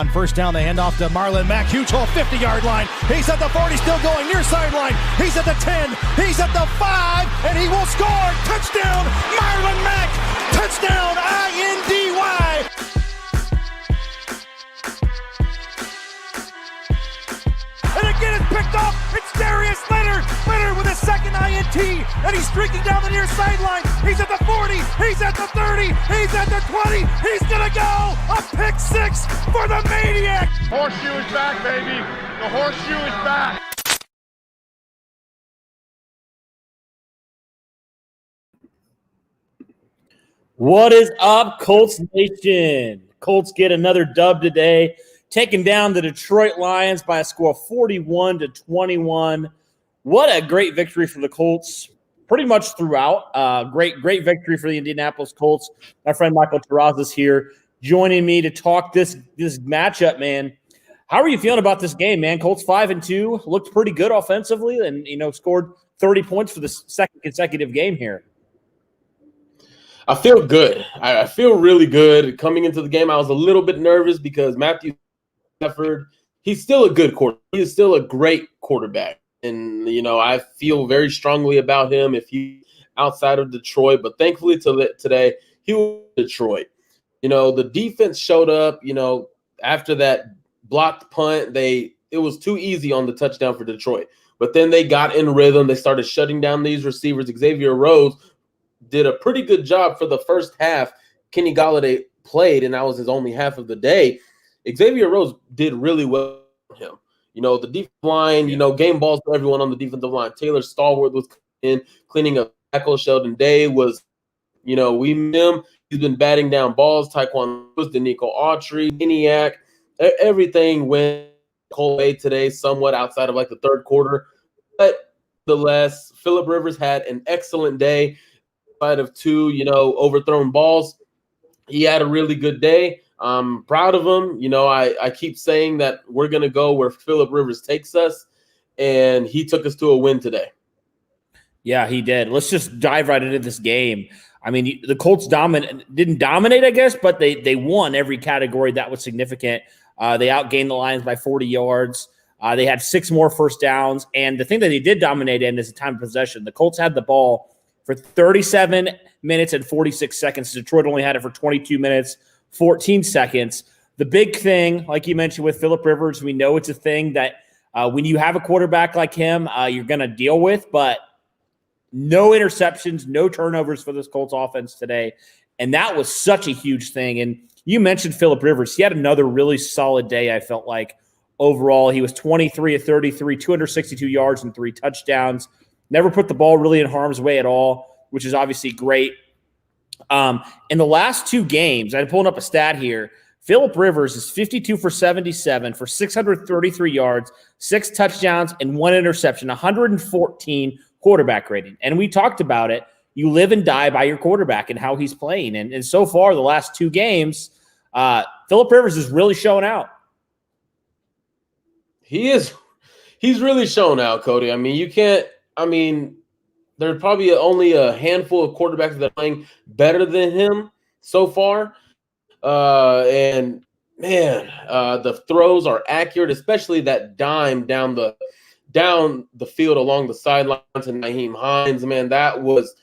On first down, they hand off to Marlon Mack. Huge hole, 50-yard line. He's at the 40, still going near sideline. He's at the 10. He's at the 5, and he will score. Touchdown, Marlon Mack. Touchdown, INDY. And again, it's picked up. It's Darius Leonard. Leonard with a second INT, and he's streaking down the near sideline. He's at the 40. He's at the 30. He's at the 20. He's going to go. A pick six for the Maniac. Horseshoe is back, baby. The horseshoe is back. What is up, Colts Nation? Colts get another dub today, taking down the Detroit Lions by a score of 41-21. What a great victory for the Colts, pretty much throughout. Great victory for the Indianapolis Colts. My friend Michael Terraz is here, joining me to talk this matchup, man. How are you feeling about this game, man? Colts 5-2, looked pretty good offensively, and scored 30 points for the second consecutive game here. I feel good. I feel really good. Coming into the game, I was a little bit nervous because Matthew Stafford, he's still a good quarterback. He is still a great quarterback. And, I feel very strongly about him if he's outside of Detroit. But thankfully today, he was in Detroit. The defense showed up, after that blocked punt. It was too easy on the touchdown for Detroit. But then they got in rhythm. They started shutting down these receivers. Xavier Rhodes did a pretty good job for the first half. Kenny Golladay played, and that was his only half of the day. Xavier Rhodes did really well for him. The defensive line, game balls for everyone on the defensive line. Taylor Stallworth was in, cleaning up tackle. Sheldon Day was, we miss him. He's been batting down balls. Taekwon Lewis, Danico Autry, Maniac. Everything went Cole Bay today, somewhat outside of the third quarter. But nonetheless, Phillip Rivers had an excellent day. Of two, overthrown balls. He had a really good day. I'm proud of him. I keep saying that we're going to go where Phillip Rivers takes us, and he took us to a win today. Yeah, he did. Let's just dive right into this game. I mean, the Colts didn't dominate, I guess, but they won every category that was significant. They outgained the Lions by 40 yards. They had 6 more first downs, and the thing that they did dominate in is the time of possession. The Colts had the ball for 37 minutes and 46 seconds. Detroit only had it for 22 minutes, 14 seconds. The big thing, like you mentioned with Phillip Rivers, we know it's a thing that when you have a quarterback like him, you're going to deal with, but no interceptions, no turnovers for this Colts offense today. And that was such a huge thing. And you mentioned Phillip Rivers. He had another really solid day, I felt like. Overall, he was 23 of 33, 262 yards and 3 touchdowns. Never put the ball really in harm's way at all, which is obviously great. In the last 2 games, I'm pulling up a stat here. Phillip Rivers is 52 for 77 for 633 yards, 6 touchdowns, and 1 interception, 114 quarterback rating. And we talked about it. You live and die by your quarterback and how he's playing. And so far, the last 2 games, Phillip Rivers is really showing out. He's really shown out, Cody. There's probably only a handful of quarterbacks that are playing better than him so far. The throws are accurate, especially that dime down the field along the sidelines to Nahim Heinz. Man, that was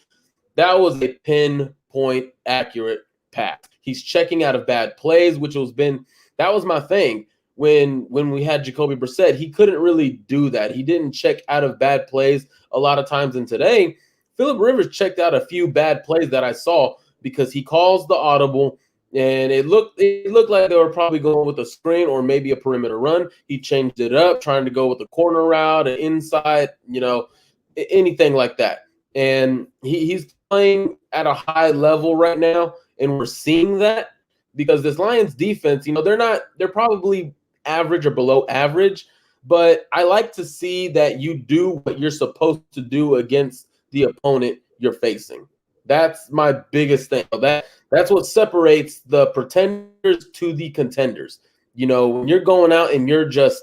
a pinpoint accurate pass. He's checking out of bad plays, that was my thing. When we had Jacoby Brissett, he couldn't really do that. He didn't check out of bad plays a lot of times. And today, Phillip Rivers checked out a few bad plays that I saw because he calls the audible, and it looked like they were probably going with a screen or maybe a perimeter run. He changed it up, trying to go with a corner route, an inside, anything like that. And he's playing at a high level right now, and we're seeing that because this Lions defense, they're probably average or below average, but I like to see that you do what you're supposed to do against the opponent you're facing. That's my biggest thing. That's what separates the pretenders to the contenders. When you're going out and you're just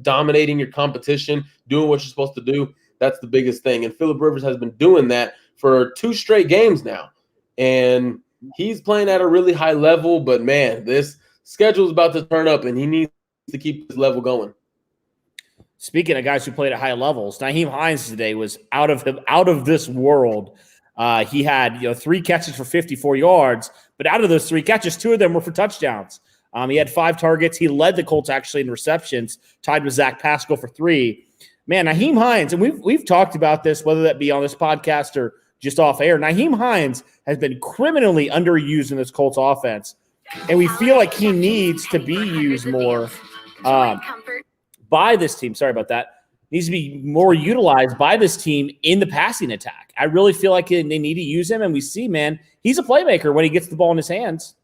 dominating your competition, doing what you're supposed to do, that's the biggest thing. And Phillip Rivers has been doing that for 2 straight games now. And he's playing at a really high level, but man, this schedule's about to turn up, and he needs to keep his level going. Speaking of guys who played at high levels, Nahim Heinz today was out of this world. He had 3 catches for 54 yards, but out of those 3 catches, 2 of them were for touchdowns. He had 5 targets. He led the Colts actually in receptions, tied with Zach Pascal for 3. Man, Nahim Heinz, and we've talked about this, whether that be on this podcast or just off air. Nahim Heinz has been criminally underused in this Colts offense, and we feel like he needs to be used more by this team. Sorry about that. Needs to be more utilized by this team in the passing attack. I really feel like they need to use him, and we see, man, he's a playmaker when he gets the ball in his hands.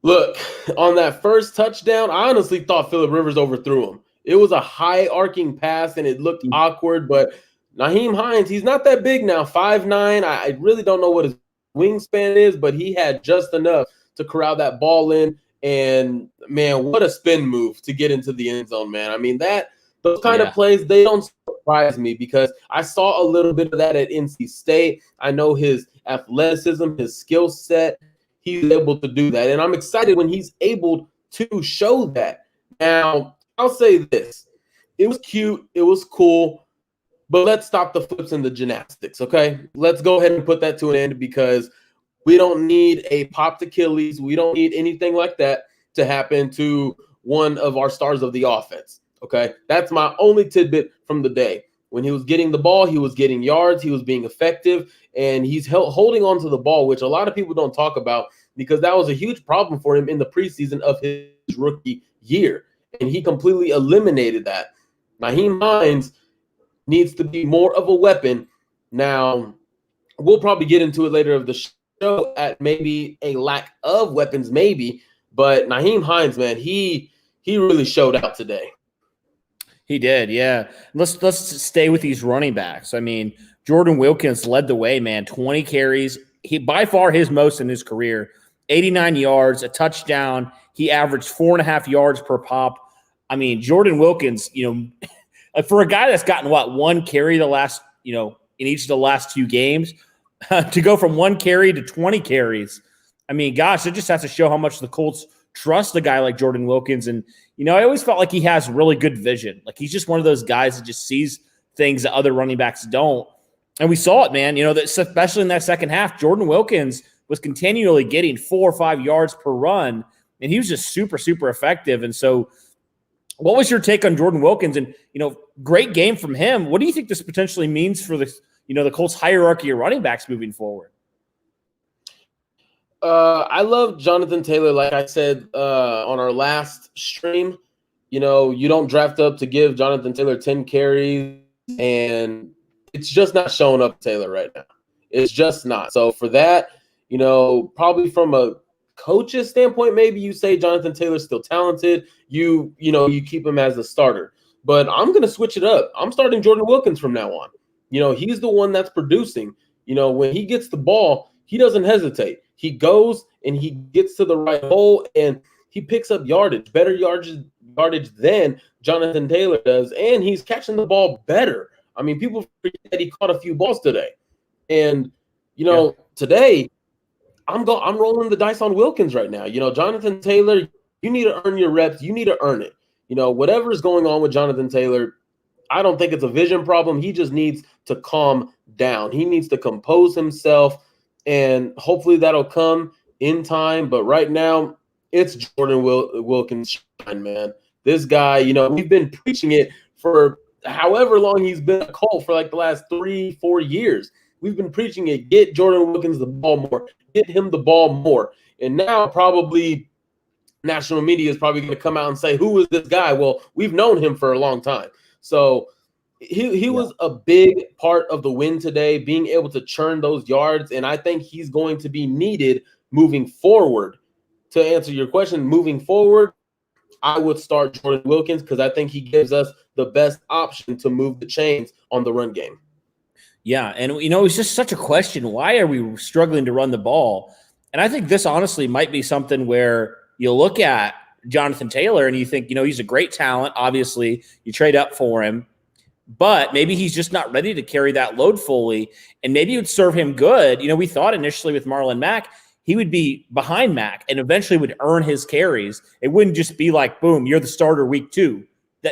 Look, on that first touchdown, I honestly thought Phillip Rivers overthrew him. It was a high arcing pass, and it looked awkward, but Nahim Heinz, he's not that big now, 5'9". I really don't know what his wingspan is, but he had just enough to corral that ball in. And, man, what a spin move to get into the end zone, man. I mean, those kind of plays, they don't surprise me because I saw a little bit of that at NC State. I know his athleticism, his skill set, he's able to do that. And I'm excited when he's able to show that. Now, I'll say this. It was cute. It was cool. But let's stop the flips and the gymnastics, okay? Let's go ahead and put that to an end because we don't need a popped Achilles. We don't need anything like that to happen to one of our stars of the offense, okay? That's my only tidbit from the day. When he was getting the ball, he was getting yards, he was being effective, and he's holding on to the ball, which a lot of people don't talk about because that was a huge problem for him in the preseason of his rookie year, and he completely eliminated that. Nahim Heinz needs to be more of a weapon. Now, we'll probably get into it later of the show at maybe a lack of weapons, maybe, but Nahim Heinz, man, he really showed out today. He did, yeah. Let's stay with these running backs. I mean, Jordan Wilkins led the way, man. 20 carries, he by far his most in his career. 89 yards, a touchdown. He averaged 4.5 yards per pop. I mean, Jordan Wilkins, for a guy that's gotten one carry the last, in each of the last 2 games. To go from 1 carry to 20 carries, I mean, gosh, it just has to show how much the Colts trust a guy like Jordan Wilkins. And, I always felt like he has really good vision. Like he's just one of those guys that just sees things that other running backs don't. And we saw it, man, especially in that second half, Jordan Wilkins was continually getting 4 or 5 yards per run, and he was just super, super effective. And so what was your take on Jordan Wilkins? And, great game from him. What do you think this potentially means for the Colts hierarchy of running backs moving forward? I love Jonathan Taylor. Like I said on our last stream, you don't draft up to give Jonathan Taylor 10 carries, and it's just not showing up Taylor right now. It's just not. So for that, probably from a coach's standpoint, maybe you say Jonathan Taylor's still talented. You keep him as the starter. But I'm going to switch it up. I'm starting Jordan Wilkins from now on. He's the one that's producing. When he gets the ball, he doesn't hesitate. He goes and he gets to the right hole and he picks up better yardage than Jonathan Taylor does, and he's catching the ball better. I mean, people forget that he caught a few balls today. And, today I'm rolling the dice on Wilkins right now. Jonathan Taylor, you need to earn your reps. You need to earn it. Whatever is going on with Jonathan Taylor, I don't think it's a vision problem. He just needs to calm down. He needs to compose himself, and hopefully that'll come in time. But right now, it's Jordan Wilkins' shine, man. This guy, we've been preaching it for however long he's been a Colt, for like the last 3-4 years. We've been preaching it. Get Jordan Wilkins the ball more. Get him the ball more. And now probably national media is probably going to come out and say, who is this guy? Well, we've known him for a long time. So he was a big part of the win today, being able to churn those yards. And I think he's going to be needed moving forward. To answer your question, moving forward, I would start Jordan Wilkins because I think he gives us the best option to move the chains on the run game. Yeah, and, it's just such a question. Why are we struggling to run the ball? And I think this honestly might be something where you look at Jonathan Taylor and you think, he's a great talent. Obviously, you trade up for him, but maybe he's just not ready to carry that load fully, and maybe it would serve him good. We thought initially with Marlon Mack, he would be behind Mac and eventually would earn his carries. It wouldn't just be like, boom, you're the starter week 2.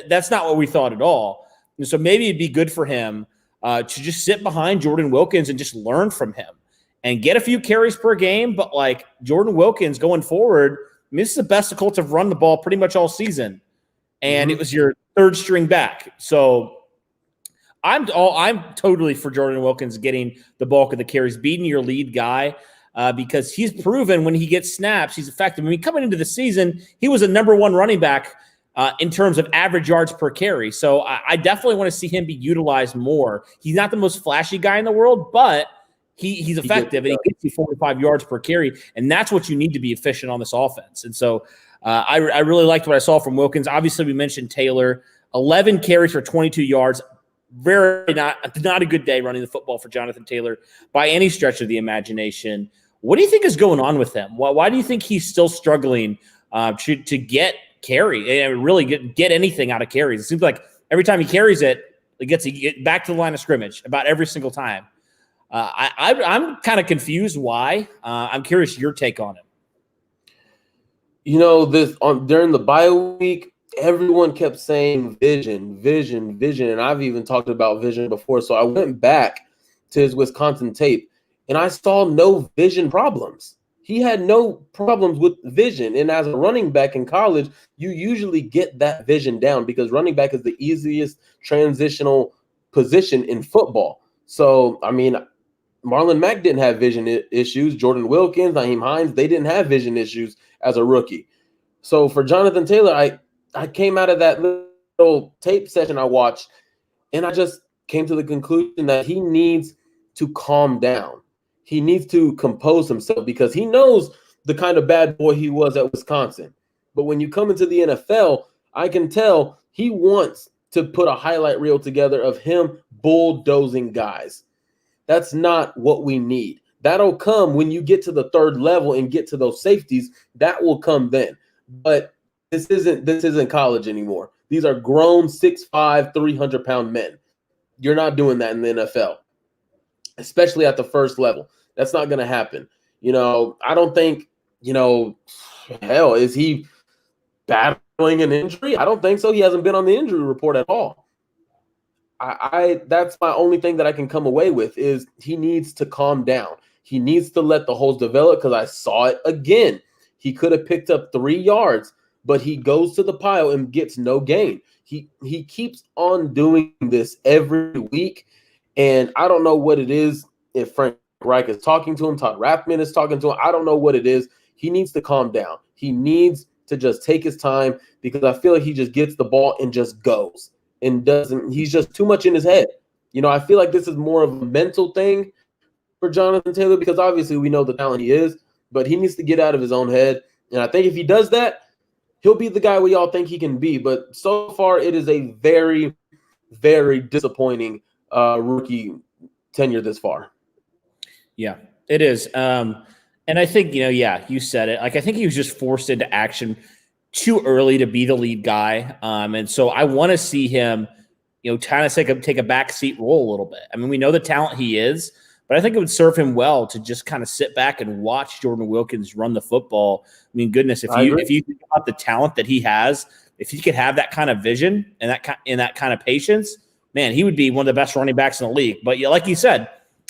That's not what we thought at all. And so maybe it'd be good for him to just sit behind Jordan Wilkins and just learn from him and get a few carries per game. But like Jordan Wilkins going forward, I mean, this is the best the Colts have run the ball pretty much all season. And it was your third string back. So I'm totally for Jordan Wilkins getting the bulk of the carries, beating your lead guy. Because he's proven when he gets snaps, he's effective. I mean, coming into the season, he was a number 1 running back in terms of average yards per carry. So I definitely want to see him be utilized more. He's not the most flashy guy in the world, but he's effective and he gets you 45 yards per carry. And that's what you need to be efficient on this offense. And so I really liked what I saw from Wilkins. Obviously, we mentioned Taylor, 11 carries for 22 yards. Very not a good day running the football for Jonathan Taylor by any stretch of the imagination. What do you think is going on with him? Why do you think he's still struggling to get carry and really get anything out of carries? It seems like every time he carries it, he gets back to the line of scrimmage about every single time. I'm kind of confused why. I'm curious your take on him. You know, during the bye week, everyone kept saying vision, and I've even talked about vision before. So I went back to his Wisconsin tape, and I saw no vision problems. He had no problems with vision. And as a running back in college, you usually get that vision down because running back is the easiest transitional position in football. So, I mean, Marlon Mack didn't have vision issues. Jordan Wilkins, Nahim Heinz, they didn't have vision issues as a rookie. So for Jonathan Taylor, I came out of that little tape session I watched, and I just came to the conclusion that he needs to calm down. He needs to compose himself because he knows the kind of bad boy he was at Wisconsin. But when you come into the NFL, I can tell he wants to put a highlight reel together of him bulldozing guys. That's not what we need. That'll come when you get to the third level and get to those safeties. That will come then. But this isn't college anymore. These are grown 6'5", 300-pound men. You're not doing that in the NFL, especially at the first level. That's not going to happen. You know, I don't think, hell, is he battling an injury? I don't think so. He hasn't been on the injury report at all. That's my only thing that I can come away with is he needs to calm down. He needs to let the holes develop because I saw it again. He could have picked up 3 yards, but he goes to the pile and gets no gain. He keeps on doing this every week, and I don't know what it is. If Frank Reich is talking to him, Todd Rathman is talking to him, I don't know what it is. He needs to calm down. He needs to just take his time because I feel like he just gets the ball and just goes and doesn't. He's just too much in his head. I feel like this is more of a mental thing for Jonathan Taylor because obviously we know the talent he is, but he needs to get out of his own head. And I think if he does that, he'll be the guy we all think he can be. But so far, it is a very, very disappointing rookie tenure this far. Yeah, it is. And I think, you said it. Like, I think he was just forced into action too early to be the lead guy. And so I want to see him, kind of take a backseat role a little bit. I mean, we know the talent he is, but I think it would serve him well to just kind of sit back and watch Jordan Wilkins run the football. I mean, goodness, if you think about the talent that he has, if he could have that kind of vision and that kind of patience, man, he would be one of the best running backs in the league. But yeah, like you said,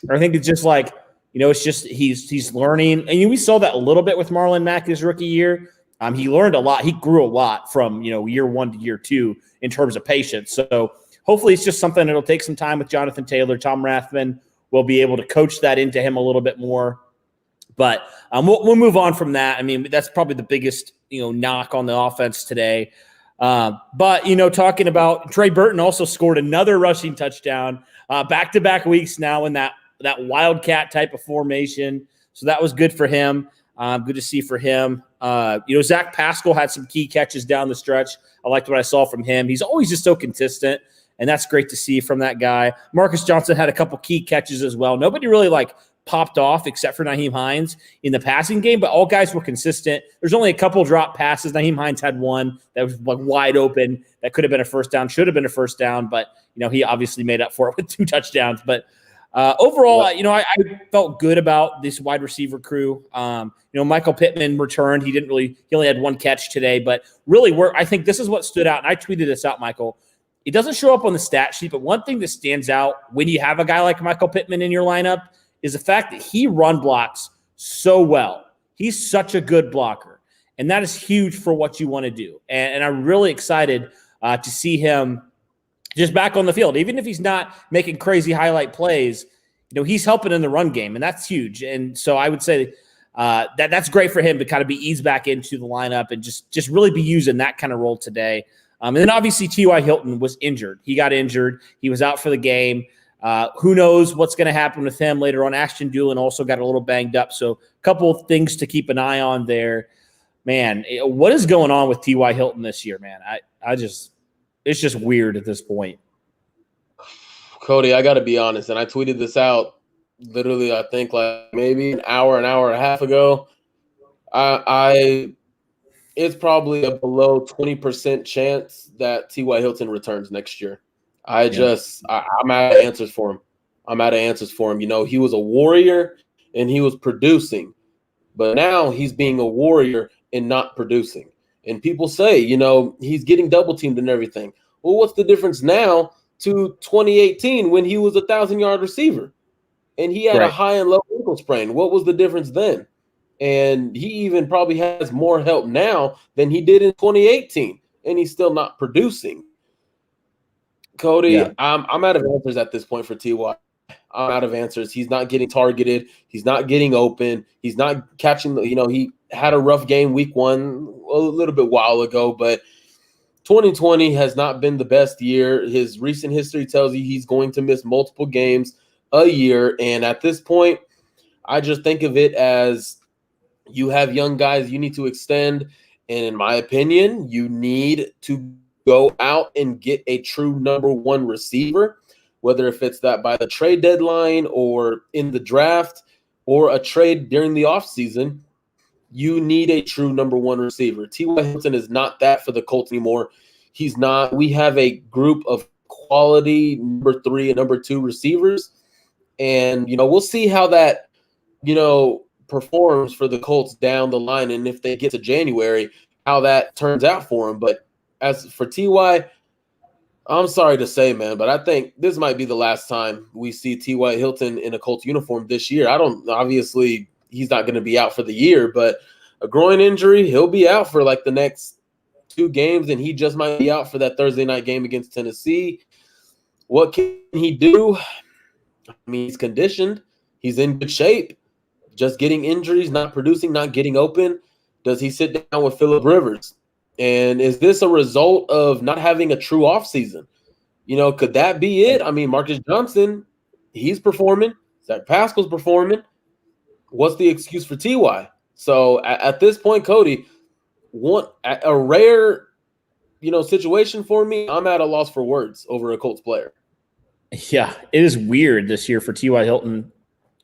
I think it's just like, it's just he's learning. And we saw that a little bit with Marlon Mack his rookie year. He learned a lot. He grew a lot from, year 1 to year 2 in terms of patience. So hopefully it's just something that'll take some time with Jonathan Taylor. Tom Rathman will be able to coach that into him a little bit more. But we'll move on from that. I mean, that's probably the biggest, knock on the offense today. But, talking about Trey Burton also scored another rushing touchdown back-to-back weeks now in that wildcat type of formation. So that was good for him. Good to see for him. Zach Pascal had some key catches down the stretch. I liked what I saw from him. He's always just so consistent, and that's great to see from that guy. Marcus Johnson had a couple key catches as well. Nobody really popped off except for Nahim Heinz in the passing game, but all guys were consistent. There's only a couple drop passes. Nahim Heinz had one that was wide open. That could have been a first down, should have been a first down, but he obviously made up for it with 2 touchdowns. But Overall, I felt good about this wide receiver crew. Michael Pittman returned. He only had one catch today, but really I think this is what stood out. And I tweeted this out, Michael. It doesn't show up on the stat sheet, but one thing that stands out when you have a guy like Michael Pittman in your lineup is the fact that he run blocks so well. He's such a good blocker, and that is huge for what you want to do. And I'm really excited to see him just back on the field. Even if he's not making crazy highlight plays, he's helping in the run game, and that's huge. And so I would say that's great for him to kind of be eased back into the lineup and just really be using that kind of role today. And then obviously T.Y. Hilton was injured. He got injured. He was out for the game. Who knows what's going to happen with him later on. Ashton Doolin also got a little banged up. So a couple of things to keep an eye on there. Man, what is going on with T.Y. Hilton this year, man? It's just weird at this point. Cody, I got to be honest, and I tweeted this out literally, I think, like maybe an hour and a half ago. It's probably a below 20% chance that T.Y. Hilton returns next year. I'm out of answers for him. He was a warrior and he was producing, but now he's being a warrior and not producing. And people say, he's getting double teamed and everything. Well, what's the difference now to 2018 when he was a 1,000-yard receiver and he had a high and low ankle sprain? What was the difference then? And he even probably has more help now than he did in 2018, and he's still not producing. Cody, I'm out of answers at this point for T.Y. I'm out of answers. He's not getting targeted. He's not getting open. He's not catching he had a rough game week 1 a little bit while ago, but 2020 has not been the best year. His recent history tells you he's going to miss multiple games a year. And at this point, I just think of it as you have young guys you need to extend. And in my opinion, you need to go out and get a true number 1 receiver, whether if it's that by the trade deadline or in the draft or a trade during the offseason. You need a true number 1 receiver. T.Y. Hilton is not that for the Colts anymore. He's not. We have a group of quality number 3 and number 2 receivers. And, we'll see how that, performs for the Colts down the line. And if they get to January, how that turns out for him. But as for T.Y., I'm sorry to say, man, but I think this might be the last time we see T.Y. Hilton in a Colts uniform this year. Obviously he's not going to be out for the year, but a groin injury, he'll be out for like the next 2 games, and he just might be out for that Thursday night game against Tennessee. What can he do? I mean, he's conditioned. He's in good shape. Just getting injuries, not producing, not getting open. Does he sit down with Phillip Rivers? And is this a result of not having a true offseason? Could that be it? I mean, Marcus Johnson, he's performing. Zach Pascal's performing. What's the excuse for T.Y.? So at this point, Cody, a rare, situation for me. I'm at a loss for words over a Colts player. Yeah, it is weird this year for T.Y. Hilton.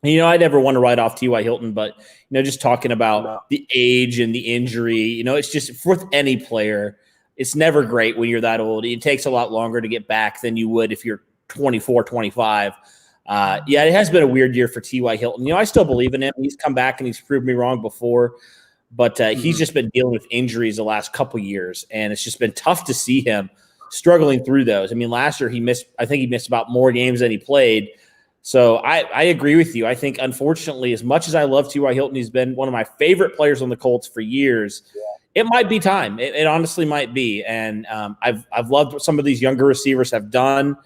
I never want to write off T.Y. Hilton, but, just talking about the age and the injury, it's just with any player, it's never great when you're that old. It takes a lot longer to get back than you would if you're 24, 25. It has been a weird year for T.Y. Hilton. I still believe in him. He's come back and he's proved me wrong before, but he's just been dealing with injuries the last couple years, and it's just been tough to see him struggling through those. I mean, last year he missed about more games than he played. So I agree with you. I think, unfortunately, as much as I love T.Y. Hilton, he's been one of my favorite players on the Colts for years. Yeah. It might be time. It honestly might be. And I've loved what some of these younger receivers have done,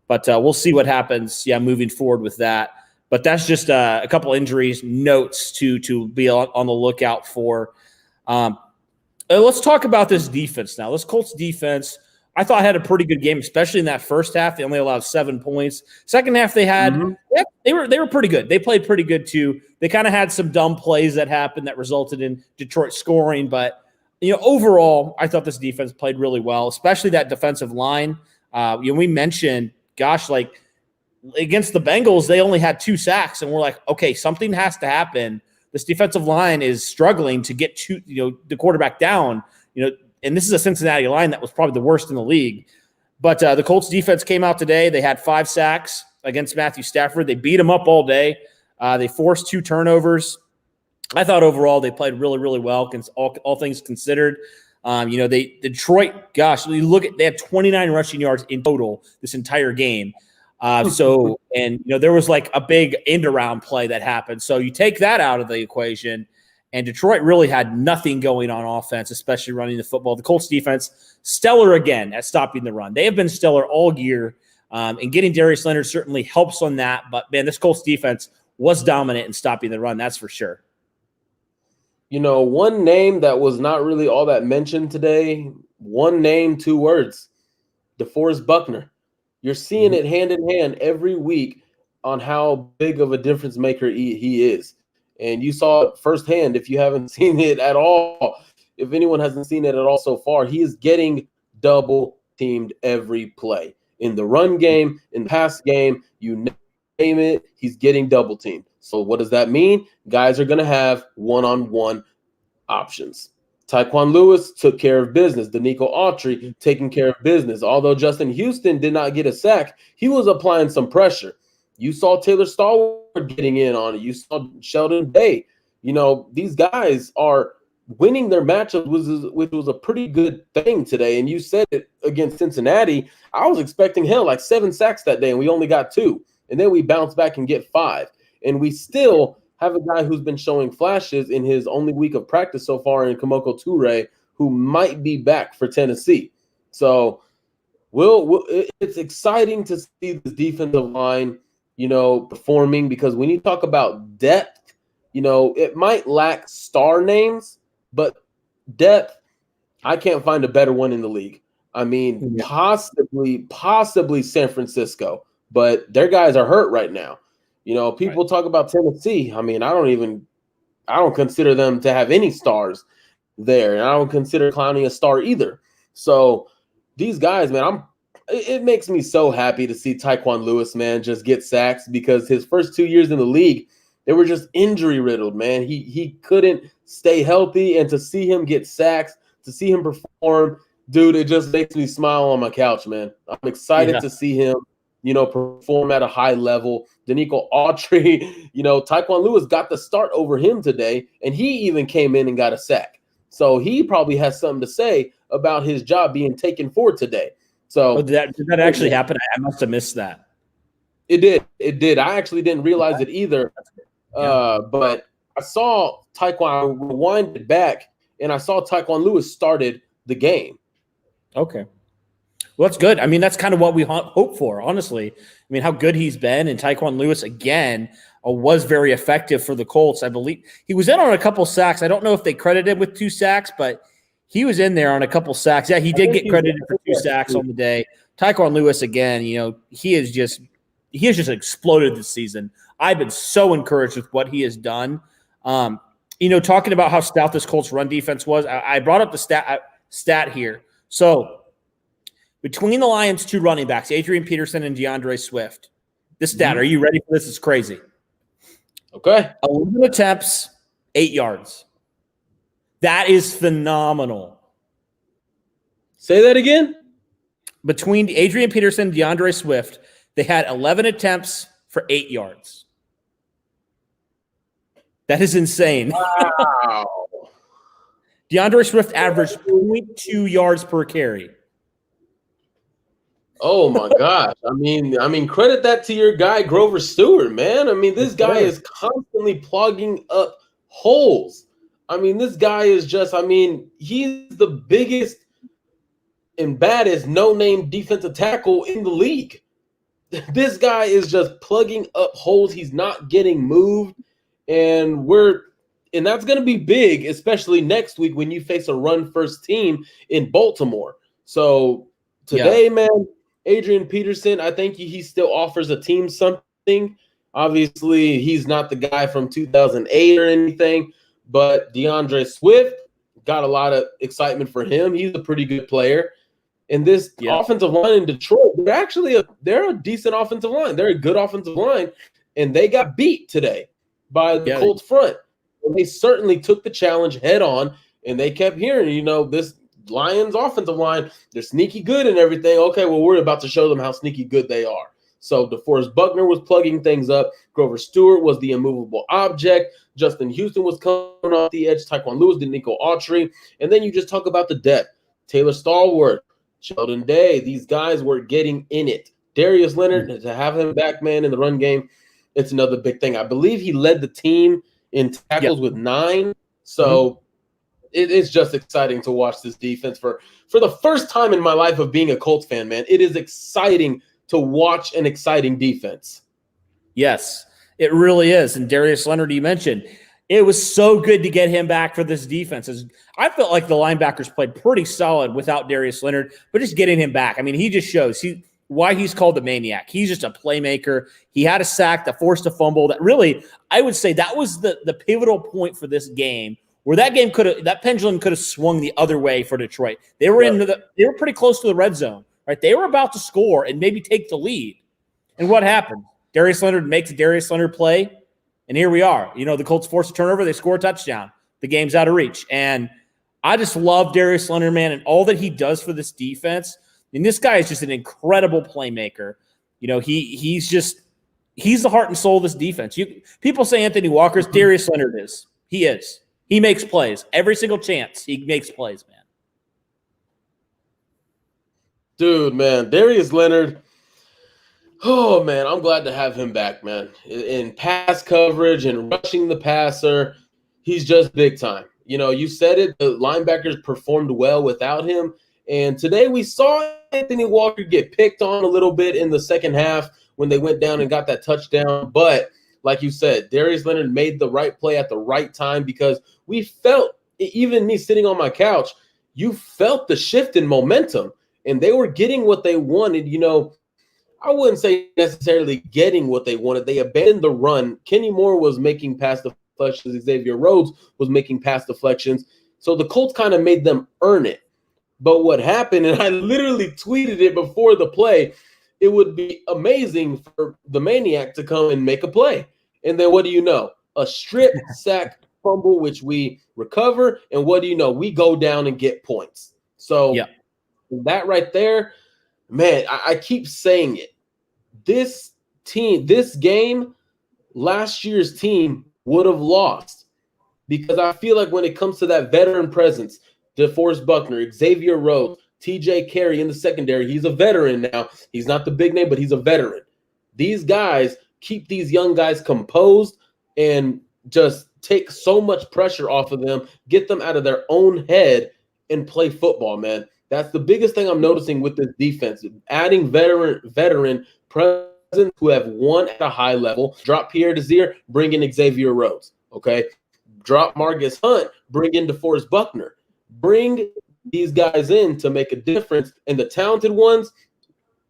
but we'll see what happens, moving forward with that. But that's just a couple injuries, notes to be on the lookout for. Let's talk about this defense now. This Colts defense, I thought had a pretty good game, especially in that first half. They only allowed 7 points. Second half, they had they were pretty good. They played pretty good too. They kind of had some dumb plays that happened that resulted in Detroit scoring, but overall, I thought this defense played really well, especially that defensive line. We mentioned, like against the Bengals, they only had 2 sacks, and we're like, okay, something has to happen. This defensive line is struggling to get the quarterback down. And this is a Cincinnati line that was probably the worst in the league. But the Colts defense came out today. They had 5 sacks. against Matthew Stafford. They beat him up all day. They forced 2 turnovers. I thought overall they played really, really well, all things considered. Detroit, they had 29 rushing yards in total this entire game. There was like a big end around play that happened. So you take that out of the equation, and Detroit really had nothing going on offense, especially running the football. The Colts defense, stellar again at stopping the run. They have been stellar all year, and getting Darius Leonard certainly helps on that. But, man, this Colts defense was dominant in stopping the run, that's for sure. One name that was not really all that mentioned today, one name, 2 words, DeForest Buckner. You're seeing it hand in hand every week on how big of a difference maker he is. And you saw it firsthand if you haven't seen it at all. If anyone hasn't seen it at all so far, he is getting double teamed every play. In the run game, in the pass game, you name it, he's getting double teamed. So what does that mean? Guys are going to have one-on-one options. Taekwon Lewis took care of business. Danico Autry taking care of business. Although Justin Houston did not get a sack, he was applying some pressure. You saw Taylor Stallworth getting in on it. You saw Sheldon Day. These guys are winning their matchup, which was a pretty good thing today. And you said it against Cincinnati. I was expecting, like 7 sacks that day, and we only got 2. And then we bounce back and get 5. And we still have a guy who's been showing flashes in his only week of practice so far in Kamoko Toure, who might be back for Tennessee. So it's exciting to see the defensive line, performing, because when you talk about depth, it might lack star names, but depth, I can't find a better one in the league. I mean, possibly San Francisco, but their guys are hurt right now. People talk about Tennessee. I mean, I don't consider them to have any stars there, and I don't consider Clowney a star either. So these guys, man, it makes me so happy to see Taekwon Lewis, man, just get sacks, because his first 2 years in the league, they were just injury riddled, man. He couldn't stay healthy, and to see him get sacks, to see him perform, dude, it just makes me smile on my couch, man. I'm excited to see him, perform at a high level. Danico Autry, Taekwon Lewis got the start over him today, and he even came in and got a sack. So he probably has something to say about his job being taken for today. So did that actually happen? I must have missed that. It did. I actually didn't realize it either. But I saw Taekwon, rewinded back, and I saw Taekwon Lewis started the game. Okay. Well, that's good. I mean, that's kind of what we hope for, honestly. I mean, how good he's been. And Taekwon Lewis, again, was very effective for the Colts. I believe he was in on a couple sacks. I don't know if they credited him with 2 sacks, but he was in there on a couple sacks. Yeah, he did get credited for 2 sacks on the day. Taekwon Lewis, again, he has just exploded this season. I've been so encouraged with what he has done. Talking about how stout this Colts run defense was, I brought up the stat here. So between the Lions' 2 running backs, Adrian Peterson and DeAndre Swift, this stat, are you ready for this? It's crazy. Okay. 11 attempts, 8 yards. That is phenomenal. Say that again? Between Adrian Peterson and DeAndre Swift, they had 11 attempts for 8 yards. That is insane. Wow. DeAndre Swift averaged 0.2 yards per carry. Oh my gosh. I mean, credit that to your guy, Grover Stewart, man. I mean, this guy is constantly plugging up holes. I mean, this guy is just, he's the biggest and baddest no-name defensive tackle in the league. This guy is just plugging up holes. He's not getting moved. And that's going to be big, especially next week when you face a run-first team in Baltimore. So today, man, Adrian Peterson, I think he still offers a team something. Obviously, he's not the guy from 2008 or anything, but DeAndre Swift got a lot of excitement for him. He's a pretty good player. And this offensive line in Detroit, they're a decent offensive line. They're a good offensive line, and they got beat today by the Colts front. And they certainly took the challenge head on, and they kept hearing, this Lions offensive line, they're sneaky good and everything. Okay, well, we're about to show them how sneaky good they are. So DeForest Buckner was plugging things up. Grover Stewart was the immovable object. Justin Houston was coming off the edge. Taekwon Lewis, Denico Autry. And then you just talk about the depth. Taylor Stallworth, Sheldon Day. These guys were getting in it. Darius Leonard, to have him back, man, in the run game, it's another big thing. I believe he led the team in tackles with 9. So it's just exciting to watch this defense for the first time in my life of being a Colts fan, man. It is exciting to watch an exciting defense. Yes, it really is. And Darius Leonard, you mentioned, it was so good to get him back for this defense. I felt like the linebackers played pretty solid without Darius Leonard, but just getting him back. I mean, he just shows why he's called the maniac. He's just a playmaker. He had a sack that forced a fumble that really, I would say that was the pivotal point for this game, where that pendulum could have swung the other way for Detroit. They were they were pretty close to the red zone, right? They were about to score and maybe take the lead. And what happened? Darius Leonard makes a Darius Leonard play, and here we are. The Colts force a turnover, they score a touchdown. The game's out of reach. And I just love Darius Leonard, man, and all that he does for this defense. And this guy is just an incredible playmaker. He's the heart and soul of this defense. People say Anthony Walker's, Darius Leonard is. He is. He makes plays. Every single chance, he makes plays, man. Dude, man, Darius Leonard, oh, man, I'm glad to have him back, man. In pass coverage and rushing the passer, he's just big time. You said it, the linebackers performed well without him. And today we saw Anthony Walker get picked on a little bit in the second half when they went down and got that touchdown. But like you said, Darius Leonard made the right play at the right time, because we felt, even me sitting on my couch, you felt the shift in momentum, and they were getting what they wanted. I wouldn't say necessarily getting what they wanted. They abandoned the run. Kenny Moore was making pass deflections. Xavier Rhodes was making pass deflections. So the Colts kind of made them earn it. But what happened, and I literally tweeted it before the play, it would be amazing for the maniac to come and make a play. And then what do you know? A strip sack fumble, which we recover. And what do you know? We go down and get points. So that right there, man, I keep saying it. This game, last year's team would have lost, because I feel like when it comes to that veteran presence, DeForest Buckner, Xavier Rhodes, TJ Carey in the secondary. He's a veteran now. He's not the big name, but he's a veteran. These guys keep these young guys composed and just take so much pressure off of them, get them out of their own head and play football, man. That's the biggest thing I'm noticing with this defense. Adding veteran presence who have won at a high level. Drop Pierre Desir, bring in Xavier Rhodes, okay? Drop Marcus Hunt, bring in DeForest Buckner. Bring these guys in to make a difference, and the talented ones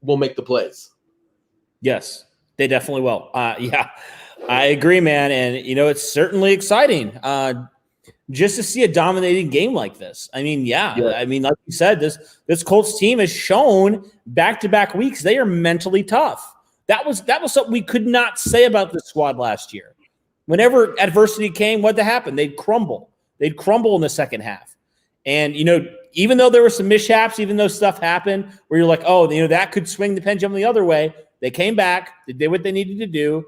will make the plays. Yes, they definitely will. Yeah, I agree, man. And, it's certainly exciting just to see a dominating game like this. I mean, I mean, like you said, this Colts team has shown back-to-back weeks they are mentally tough. That was something we could not say about this squad last year. Whenever adversity came, what happened? They'd crumble. They'd crumble in the second half. And, even though there were some mishaps, even though stuff happened where you're like, oh, that could swing the pendulum the other way, they came back, they did what they needed to do.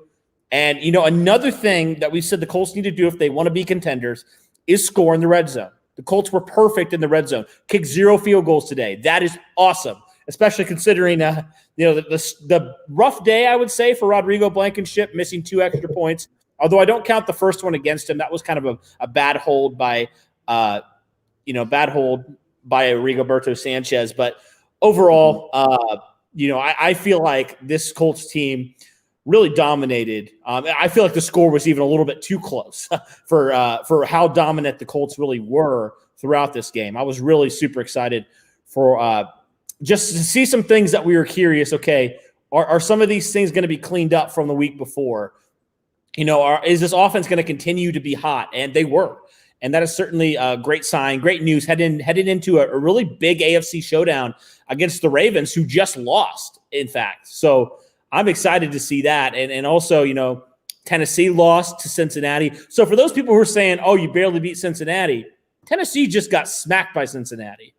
And, another thing that we said the Colts need to do if they want to be contenders is score in the red zone. The Colts were perfect in the red zone, kicked 0 field goals today. That is awesome, especially considering, the rough day, I would say, for Rodrigo Blankenship, missing 2 extra points. Although I don't count the first one against him. That was kind of a bad hold by Rigoberto Sanchez. But overall, I feel like this Colts team really dominated. I feel like the score was even a little bit too close for how dominant the Colts really were throughout this game. I was really super excited for just to see some things that we were curious. Okay, are some of these things going to be cleaned up from the week before? Is this offense going to continue to be hot? And they were. And that is certainly a great sign, great news heading into a really big AFC showdown against the Ravens, who just lost, in fact. So I'm excited to see that. And also, Tennessee lost to Cincinnati. So for those people who are saying, oh, you barely beat Cincinnati, Tennessee just got smacked by Cincinnati.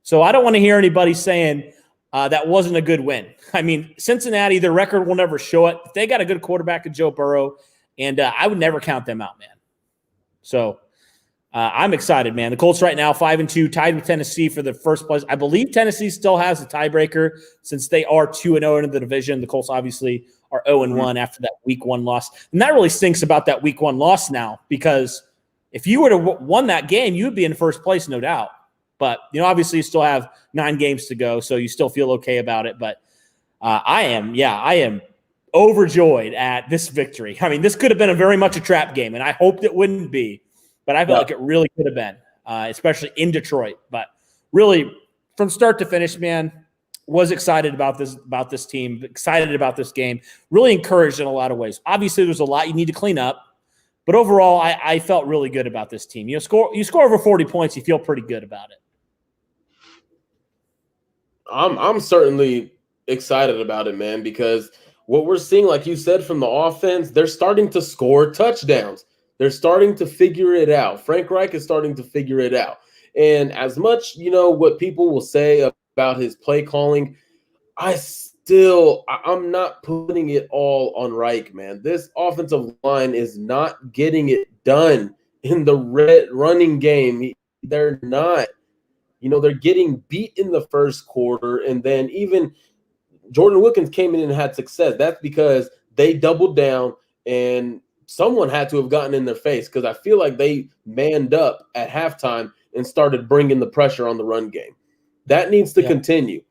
So I don't want to hear anybody saying, that wasn't a good win. I mean, Cincinnati, their record will never show it. They got a good quarterback in Joe Burrow, and I would never count them out, man. So I'm excited, man. The Colts right now 5-2, tied with Tennessee for the first place. I believe Tennessee still has the tiebreaker since they are 2-0 in the division. The Colts obviously are 0-1 after that Week 1 loss, and that really stinks about that Week 1 loss now, because if you were to won that game, you would be in first place, no doubt. But, obviously you still have 9 games to go, so you still feel okay about it. But I am overjoyed at this victory. I mean, this could have been very much a trap game, and I hoped it wouldn't be. But I felt like it really could have been, especially in Detroit. But really, from start to finish, man, was excited about this team, excited about this game, really encouraged in a lot of ways. Obviously, there's a lot you need to clean up. But overall, I felt really good about this team. You score over 40 points, you feel pretty good about it. I'm certainly excited about it, man, because what we're seeing, like you said, from the offense, they're starting to score touchdowns. They're starting to figure it out. Frank Reich is starting to figure it out. And as much, what people will say about his play calling, I'm not putting it all on Reich, man. This offensive line is not getting it done in the running game. They're not. They're getting beat in the first quarter, and then even Jordan Wilkins came in and had success. That's because they doubled down, and someone had to have gotten in their face, because I feel like they manned up at halftime and started bringing the pressure on the run game. That needs to continue,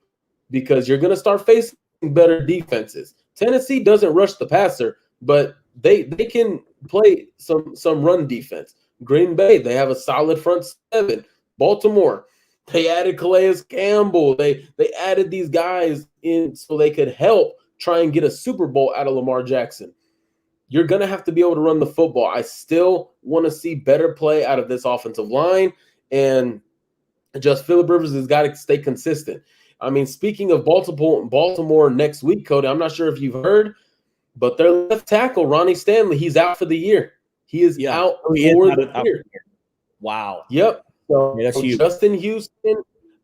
because you're going to start facing better defenses. Tennessee doesn't rush the passer, but they can play some run defense. Green Bay, they have a solid front seven. Baltimore, they added Calais Campbell. They added these guys in so they could help try and get a Super Bowl out of Lamar Jackson. You're going to have to be able to run the football. I still want to see better play out of this offensive line, and just Phillip Rivers has got to stay consistent. I mean, speaking of Baltimore next week, Cody, I'm not sure if you've heard, but their left tackle, Ronnie Stanley, he's out for the year. He is out for the year. Wow. Yep. So Justin Houston,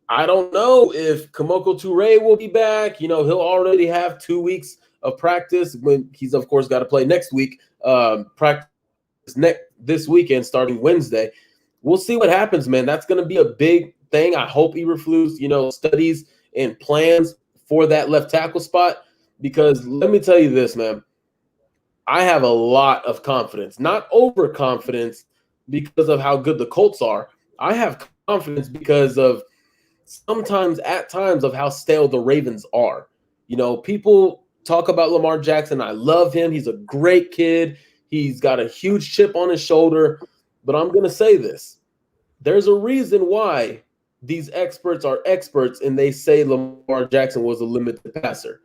I don't know if Kamoko Toure will be back. He'll already have 2 weeks of practice when he's, of course, got to play next week. Practice this weekend starting Wednesday. We'll see what happens, man. That's going to be a big thing. I hope Eberflus, studies and plans for that left tackle spot, because let me tell you this, man. I have a lot of confidence, not overconfidence because of how good the Colts are. I have confidence because of at times of how stale the Ravens are. People talk about Lamar Jackson. I love him. He's a great kid. He's got a huge chip on his shoulder. But I'm going to say this. There's a reason why these experts are experts and they say Lamar Jackson was a limited passer.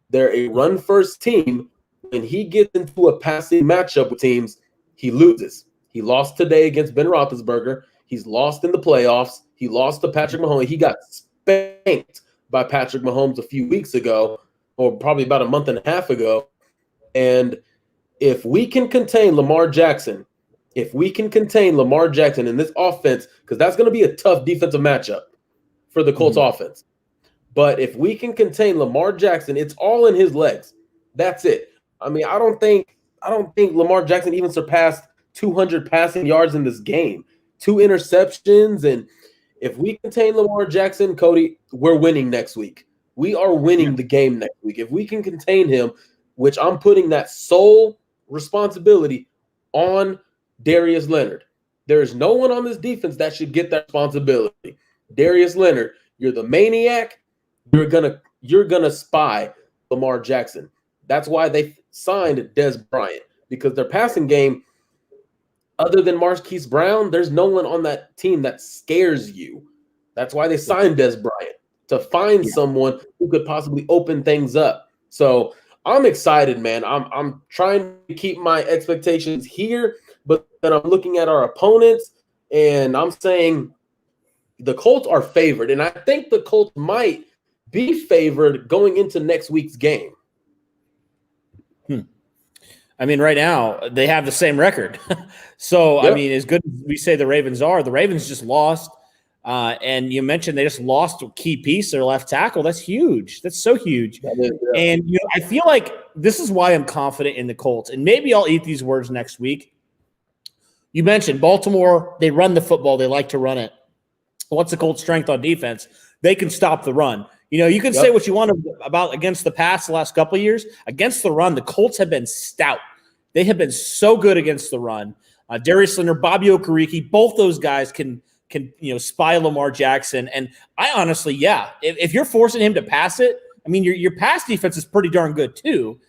They're a run-first team. When he gets into a passing matchup with teams, he loses. He lost today against Ben Roethlisberger. He's lost in the playoffs. He lost to Patrick Mahomes. He got spanked by Patrick Mahomes a few weeks ago, or probably about a month and a half ago. And if we can contain Lamar Jackson in this offense, because that's going to be a tough defensive matchup for the Colts offense. But if we can contain Lamar Jackson, it's all in his legs. That's it. I mean, I don't think Lamar Jackson even surpassed 200 passing yards in this game. 2 interceptions. And if we contain Lamar Jackson, Cody, we're winning next week. We are winning the game next week. If we can contain him, which I'm putting that sole responsibility on Darius Leonard. There is no one on this defense that should get that responsibility. Darius Leonard, you're the maniac. You're gonna spy Lamar Jackson. That's why they signed Dez Bryant, because their passing game, other than Marquise Brown, there's no one on that team that scares you. That's why they signed Dez Bryant, to find someone who could possibly open things up. So I'm excited, man. I'm trying to keep my expectations here, but then I'm looking at our opponents, and I'm saying the Colts are favored, and I think the Colts might be favored going into next week's game. I mean, right now they have the same record. So, I mean, as good as we say the Ravens are, the Ravens just lost And you mentioned they just lost a key piece, their left tackle. That's huge. That's so huge. That is, yeah. And I feel like this is why I'm confident in the Colts. And maybe I'll eat these words next week. You mentioned Baltimore, they run the football. They like to run it. What's the Colts' strength on defense? They can stop the run. You can say what you want about against the pass the last couple of years. Against the run, the Colts have been stout. They have been so good against the run. Darius Leonard, Bobby Okereke, both those guys can spy Lamar Jackson. And I honestly, if you're forcing him to pass it, I mean, your pass defense is pretty darn good too.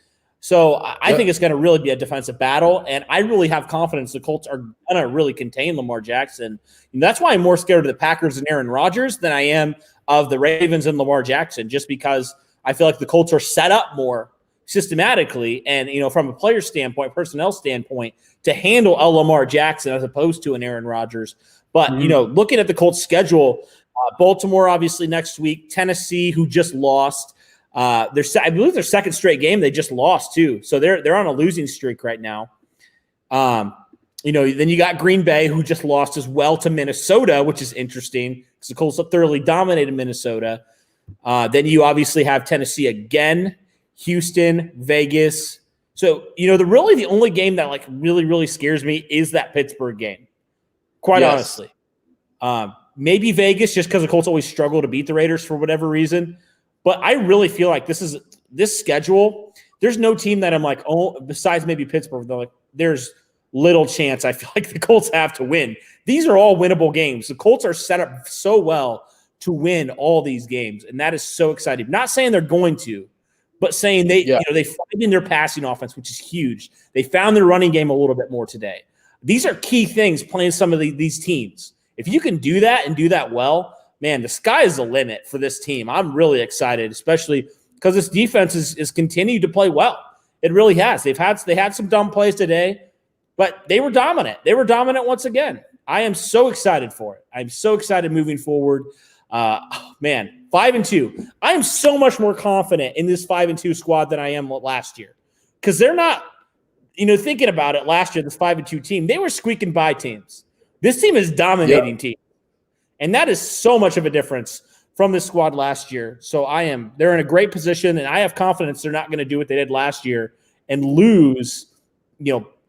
So I think it's going to really be a defensive battle, and I really have confidence the Colts are going to really contain Lamar Jackson. And that's why I'm more scared of the Packers and Aaron Rodgers than I am of the Ravens and Lamar Jackson, just because I feel like the Colts are set up more systematically and, from a player standpoint, personnel standpoint, to handle a Lamar Jackson as opposed to an Aaron Rodgers. But, looking at the Colts schedule, Baltimore obviously next week, Tennessee, who just lost. I believe their second straight game they just lost too, so they're on a losing streak right now. Then you got Green Bay, who just lost as well to Minnesota, which is interesting because the Colts thoroughly dominated Minnesota. Then you obviously have Tennessee again, Houston, Vegas. So the only game that really really scares me is that Pittsburgh game. Quite honestly, maybe Vegas just because the Colts always struggle to beat the Raiders for whatever reason. But I really feel like this schedule, there's no team that I'm like, oh, besides maybe Pittsburgh, there's little chance I feel like the Colts have to win. These are all winnable games. The Colts are set up so well to win all these games, and that is so exciting. Not saying they're going to, but saying they find in their passing offense, which is huge. They found their running game a little bit more today. These are key things playing some of these teams. If you can do that and do that well, man, the sky is the limit for this team. I'm really excited, especially because this defense is continued to play well. It really has. They had some dumb plays today, but they were dominant. They were dominant once again. I am so excited for it. I'm so excited moving forward. 5-2. I am so much more confident in this 5-2 squad than I am last year because they're not. Thinking about it, last year this 5-2 team, they were squeaking by teams. This team is dominating teams. And that is so much of a difference from this squad last year. So they're in a great position, and I have confidence they're not going to do what they did last year and lose,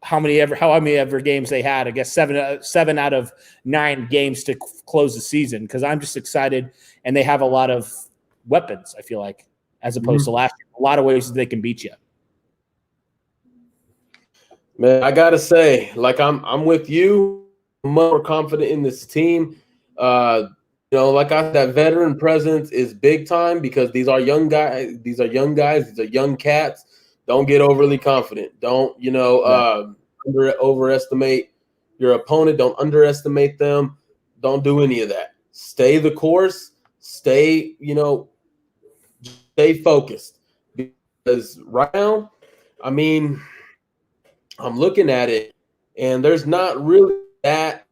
how many ever games they had. I guess 7 out of 9 games to close the season because I'm just excited, and they have a lot of weapons, I feel like, as opposed to last year. A lot of ways they can beat you. Man, I got to say, I'm with you. I'm more confident in this team. Like I said, that veteran presence is big time because these are young guys. These are young cats. Don't get overly confident. Don't, overestimate your opponent. Don't underestimate them. Don't do any of that. Stay the course. Stay focused. Because right now, I'm looking at it, and there's not really that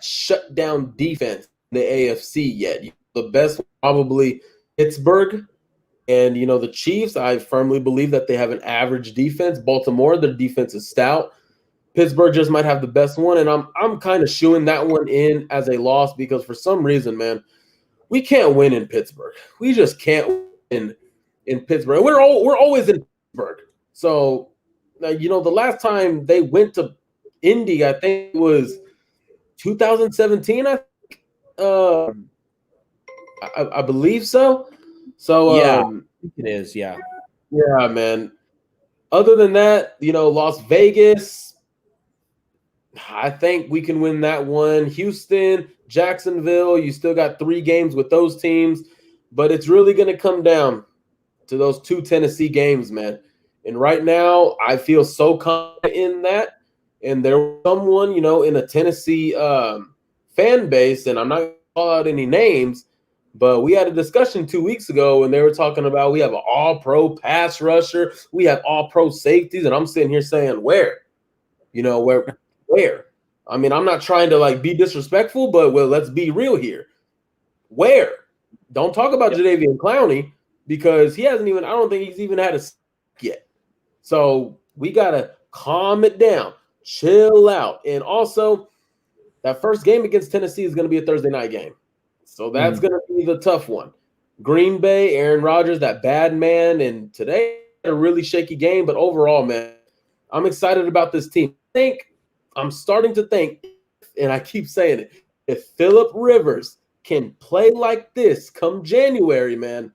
shutdown defense in the AFC yet. The best probably Pittsburgh, and the Chiefs. I firmly believe that they have an average defense. Baltimore, their defense is stout. Pittsburgh just might have the best one, and I'm kind of shooing that one in as a loss because for some reason, man, we can't win in Pittsburgh. We just can't win in Pittsburgh. We're always in Pittsburgh. So, the last time they went to Indy, I think it was 2017. I believe so. So it is. Yeah, man. Other than that, Las Vegas, I think we can win that one. Houston, Jacksonville, you still got 3 games with those teams, but it's really going to come down to those 2 Tennessee games, man. And right now, I feel so confident in that. And there was someone, in a Tennessee fan base, and I'm not going to call out any names, but we had a discussion 2 weeks ago, and they were talking about we have an all-pro pass rusher, we have all-pro safeties, and I'm sitting here saying, where? Where? I'm not trying to be disrespectful, but let's be real here. Where? Don't talk about Jadeveon Clowney because he hasn't even. I don't think he's even had a yet. So we gotta calm it down, chill out, and also That first game against Tennessee is going to be a Thursday night game. So that's going to be the tough one. Green Bay, Aaron Rodgers, that bad man. And today, a really shaky game. But overall, man, I'm excited about this team. I'm starting to think, and I keep saying it, if Phillip Rivers can play like this come January, man,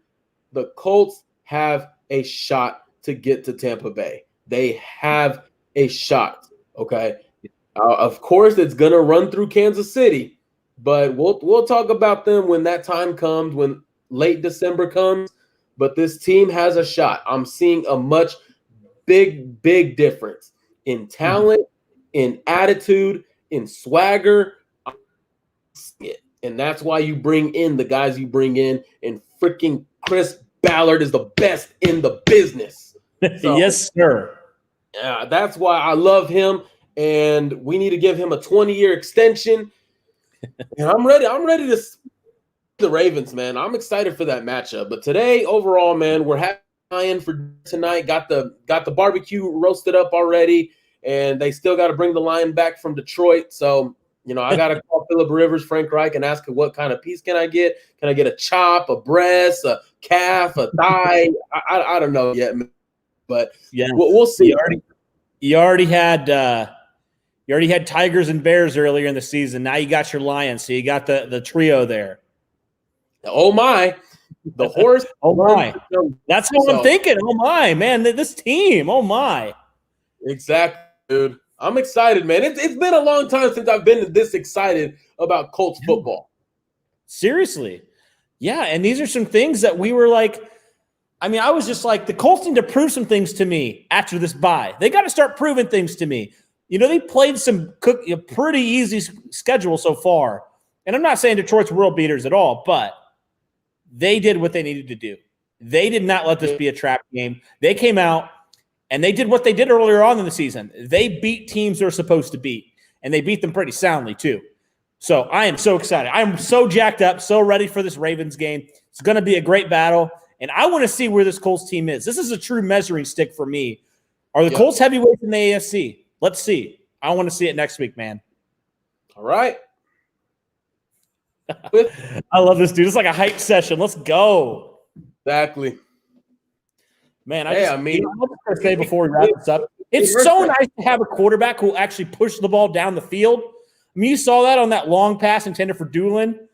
the Colts have a shot to get to Tampa Bay. They have a shot, okay? Of course, it's going to run through Kansas City, but we'll talk about them when that time comes, when late December comes. But this team has a shot. I'm seeing a much big difference in talent, in attitude, in swagger. And that's why you bring in the guys you bring in, and freaking Chris Ballard is the best in the business. So, yes, sir. Yeah, that's why I love him, and we need to give him a 20-year extension. And I'm ready to see the Ravens, man. I'm excited for that matchup. But today, overall, man, we're having for tonight. Got the barbecue roasted up already, and they still got to bring the lion back from Detroit. So, I got to call Phillip Rivers, Frank Reich, and ask him what kind of piece can I get? Can I get a chop, a breast, a calf, a thigh? I don't know yet, but yeah, we'll see. You already had tigers and bears earlier in the season. Now you got your lions, so you got the trio there. Oh my, the horse. Oh my, that's what I'm thinking. Oh my, man, this team. Oh my, exactly, dude. I'm excited, man. It's been a long time since I've been this excited about Colts football. Seriously. Yeah, and these are some things that we were like, I was just like, the Colts need to prove some things to me after this bye. They got to start proving things to me. They played some pretty easy schedule so far. And I'm not saying Detroit's world beaters at all, but they did what they needed to do. They did not let this be a trap game. They came out, and they did what they did earlier on in the season. They beat teams they're supposed to beat, and they beat them pretty soundly too. So I am so excited. I am so jacked up, so ready for this Ravens game. It's going to be a great battle, and I want to see where this Colts team is. This is a true measuring stick for me. Are the Colts heavyweights in the AFC? Let's see. I want to see it next week, man. All right. I love this, dude. It's like a hype session. Let's go. Exactly. Man, I'm just going to say before we wrap this up, it's so nice to have a quarterback who will actually push the ball down the field. You saw that on that long pass intended for Doolin.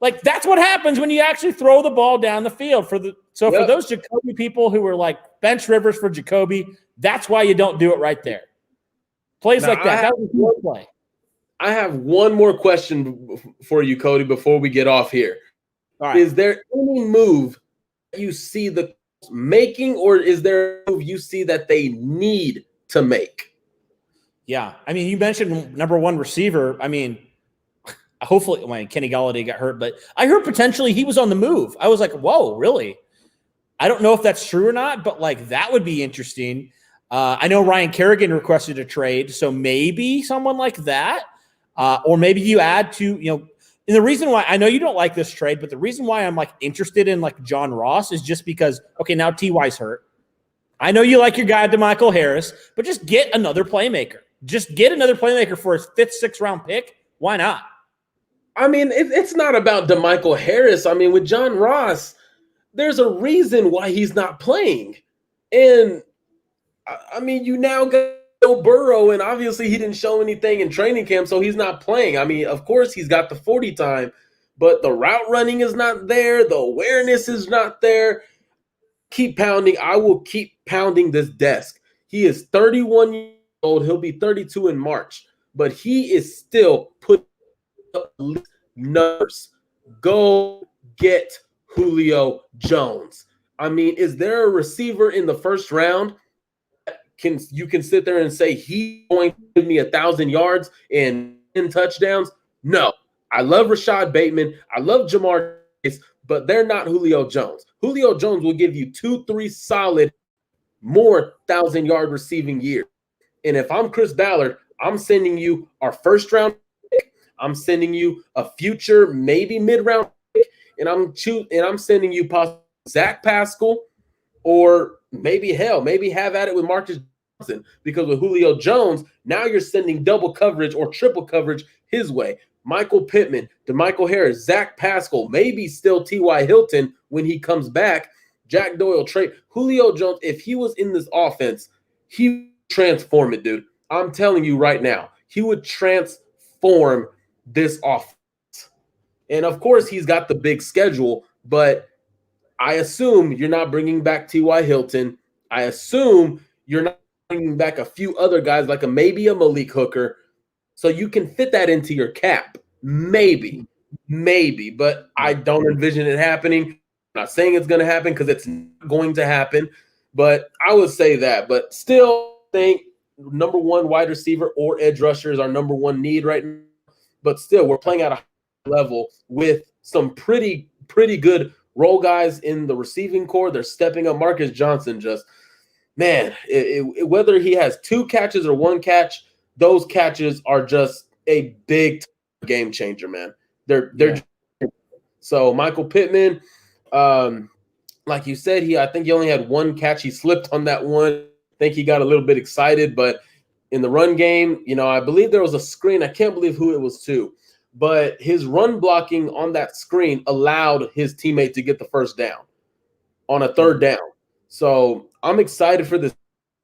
Like, that's what happens when you actually throw the ball down the field. For those Jacoby people who were like, bench Rivers for Jacoby, that's why you don't do it right there. Plays like that. That was a good play. I have one more question for you, Cody, before we get off here. All right. Is there any move you see the making, or is there a move you see that they need to make? Yeah. You mentioned number one receiver. Hopefully, Kenny Golladay got hurt, but I heard potentially he was on the move. I was like, whoa, really? I don't know if that's true or not, but that would be interesting. I know Ryan Kerrigan requested a trade, so maybe someone like that. Or maybe you add to, and the reason why I know you don't like this trade, but the reason why I'm interested in John Ross is just because, okay, now T.Y.'s hurt. I know you like your guy DeMichael Harris, but just get another playmaker. Just get another playmaker for a 5th, 6th round pick. Why not? It's not about DeMichael Harris. With John Ross, there's a reason why he's not playing. And, you now got Joe Burrow, and obviously he didn't show anything in training camp, so he's not playing. Of course he's got the 40 time, but the route running is not there. The awareness is not there. Keep pounding. I will keep pounding this desk. He is 31 years old. He'll be 32 in March, but he is still putting up numbers. Go get Julio Jones. Is there a receiver in the first round you can sit there and say he's going to give me 1,000 yards and 10 touchdowns? No. I love Rashad Bateman. I love Jamar Chase, but they're not Julio Jones. Julio Jones will give you 2-3 solid more 1,000-yard receiving years. And if I'm Chris Ballard, I'm sending you our first-round pick. I'm sending you a future, maybe mid-round pick, and I'm sending you possibly Zach Pascal, or maybe have at it with Marcus because with Julio Jones, now you're sending double coverage or triple coverage his way. Michael Pittman, DeMichael Harris, Zach Pascal, maybe still T.Y. Hilton when he comes back, Jack Doyle, Julio Jones, if he was in this offense, he would transform it, dude. I'm telling you right now, he would transform this offense. And, of course, he's got the big schedule, but I assume you're not bringing back T.Y. Hilton. I assume you're not bringing back a few other guys like maybe a Malik Hooker. So you can fit that into your cap. Maybe, but I don't envision it happening. I'm not saying it's going to happen because it's not going to happen, but I would say that. But still think number one wide receiver or edge rusher is our number one need right now. But still, we're playing at a high level with some pretty good role guys in the receiving core. They're stepping up. Marcus Johnson just, man, whether he has 2 catches or 1 catch, those catches are just a big game changer, man. So Michael Pittman, like you said, I think he only had 1 catch. He slipped on that one. I think he got a little bit excited, but in the run game, I believe there was a screen. I can't believe who it was to, but his run blocking on that screen allowed his teammate to get the first down on a 3rd down. So I'm excited for this,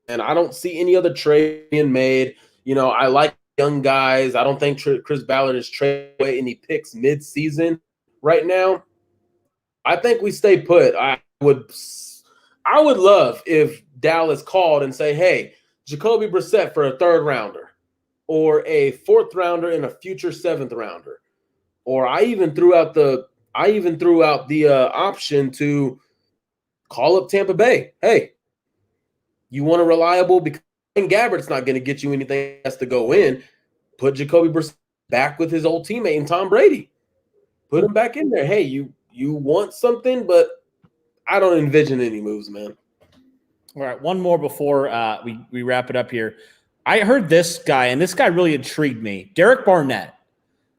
and I don't see any other trade being made. I like young guys. I don't think Chris Ballard is trading away any picks mid-season right now. I think we stay put. I would love if Dallas called and say, hey, Jacoby Brissett for a 3rd rounder or a 4th rounder and a future 7th rounder. Or I even threw out the option to call up Tampa Bay. Hey, you want a reliable, because Gabbert's not going to get you anything, has to go in. Put Jacoby Brissett back with his old teammate and Tom Brady. Put him back in there. Hey, you want something, but I don't envision any moves, man. All right, one more before we wrap it up here. I heard this guy, and this guy really intrigued me. Derek Barnett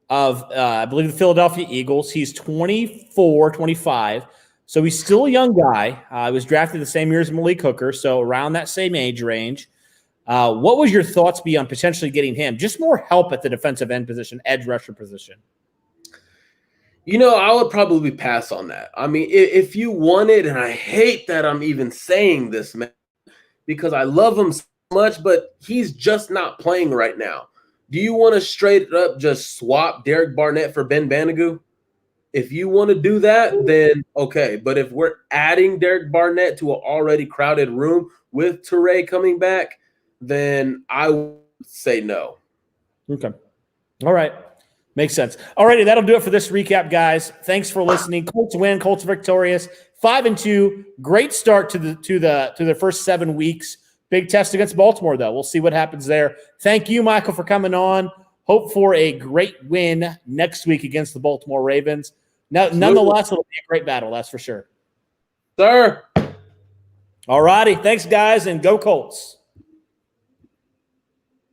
of, I believe, the Philadelphia Eagles. He's 24, 25, so he's still a young guy. He was drafted the same year as Malik Hooker, so around that same age range. What would your thoughts be on potentially getting him? Just more help at the defensive end position, edge rusher position. I would probably pass on that. I mean, if you wanted, and I hate that I'm even saying this, man, because I love him so much, but he's just not playing right now. Do you want to straight up just swap Derek Barnett for Ben Banigou? If you want to do that, then okay. But if we're adding Derek Barnett to an already crowded room with Toure coming back, then I would say no. Okay. All right. Makes sense. All righty, that'll do it for this recap, guys. Thanks for listening. Colts win. Colts victorious. 5-2. Great start to the first 7 weeks. Big test against Baltimore, though. We'll see what happens there. Thank you, Michael, for coming on. Hope for a great win next week against the Baltimore Ravens. Now, nonetheless, it'll be a great battle, that's for sure. Sir. All righty. Thanks, guys, and go Colts.